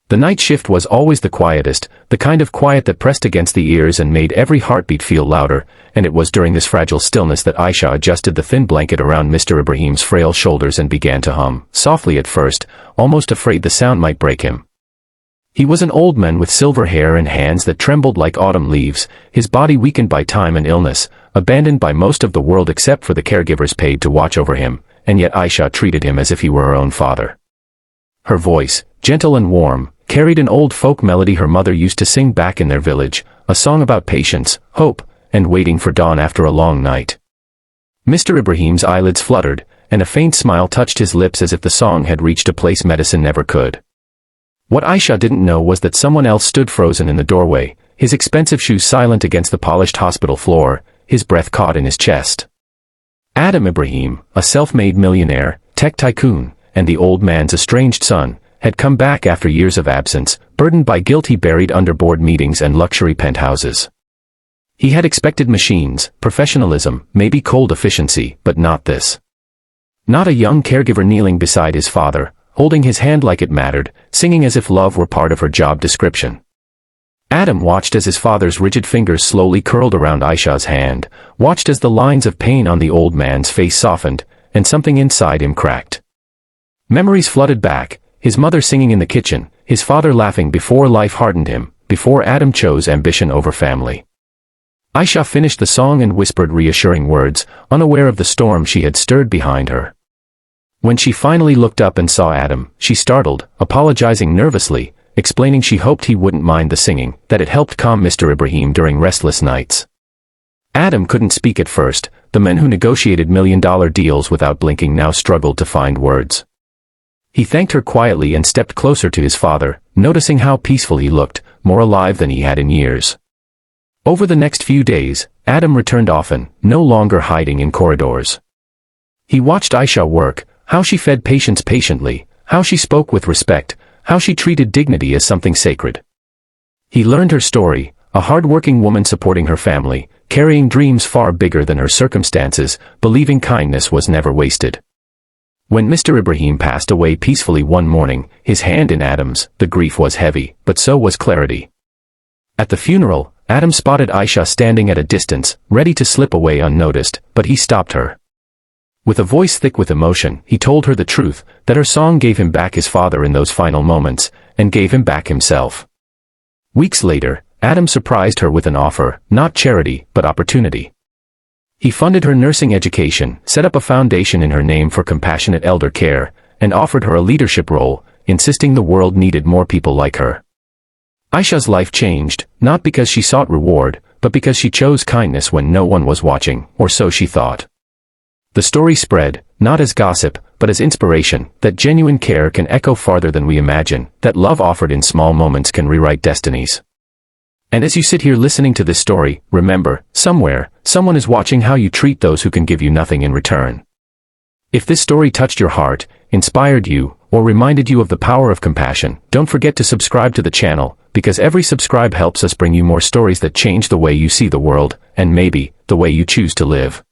The night shift was always the quietest, the kind of quiet that pressed against the ears and made every heartbeat feel louder, and it was during this fragile stillness that Aisha adjusted the thin blanket around Mr. Ibrahim's frail shoulders and began to hum, softly at first, almost afraid the sound might break him. He was an old man with silver hair and hands that trembled like autumn leaves, his body weakened by time and illness, abandoned by most of the world except for the caregivers paid to watch over him, and yet Aisha treated him as if he were her own father. Her voice, gentle and warm, carried an old folk melody her mother used to sing back in their village, a song about patience, hope, and waiting for dawn after a long night. Mr. Ibrahim's eyelids fluttered, and a faint smile touched his lips as if the song had reached a place medicine never could. What Aisha didn't know was that someone else stood frozen in the doorway, his expensive shoes silent against the polished hospital floor, his breath caught in his chest. Adam Ibrahim, a self-made millionaire, tech tycoon, and the old man's estranged son, had come back after years of absence, burdened by guilt he buried under board meetings and luxury penthouses. He had expected machines, professionalism, maybe cold efficiency, but not this. Not a young caregiver kneeling beside his father, holding his hand like it mattered, singing as if love were part of her job description. Adam watched as his father's rigid fingers slowly curled around Aisha's hand, watched as the lines of pain on the old man's face softened, and something inside him cracked. Memories flooded back, his mother singing in the kitchen, his father laughing before life hardened him, before Adam chose ambition over family. Aisha finished the song and whispered reassuring words, unaware of the storm she had stirred behind her. When she finally looked up and saw Adam, she startled, apologizing nervously, explaining she hoped he wouldn't mind the singing, that it helped calm Mr. Ibrahim during restless nights. Adam couldn't speak at first, the man who negotiated million-dollar deals without blinking now struggled to find words. He thanked her quietly and stepped closer to his father, noticing how peaceful he looked, more alive than he had in years. Over the next few days, Adam returned often, no longer hiding in corridors. He watched Aisha work, how she fed patients patiently, how she spoke with respect, how she treated dignity as something sacred. He learned her story, a hard-working woman supporting her family, carrying dreams far bigger than her circumstances, believing kindness was never wasted. When Mr. Ibrahim passed away peacefully one morning, his hand in Adam's, the grief was heavy, but so was clarity. At the funeral, Adam spotted Aisha standing at a distance, ready to slip away unnoticed, but he stopped her. With a voice thick with emotion, he told her the truth, that her song gave him back his father in those final moments, and gave him back himself. Weeks later, Adam surprised her with an offer, not charity, but opportunity. He funded her nursing education, set up a foundation in her name for compassionate elder care, and offered her a leadership role, insisting the world needed more people like her. Aisha's life changed, not because she sought reward, but because she chose kindness when no one was watching, or so she thought. The story spread, not as gossip, but as inspiration, that genuine care can echo farther than we imagine, that love offered in small moments can rewrite destinies. And as you sit here listening to this story, remember, somewhere, someone is watching how you treat those who can give you nothing in return. If this story touched your heart, inspired you, or reminded you of the power of compassion, don't forget to subscribe to the channel, because every subscribe helps us bring you more stories that change the way you see the world, and maybe, the way you choose to live.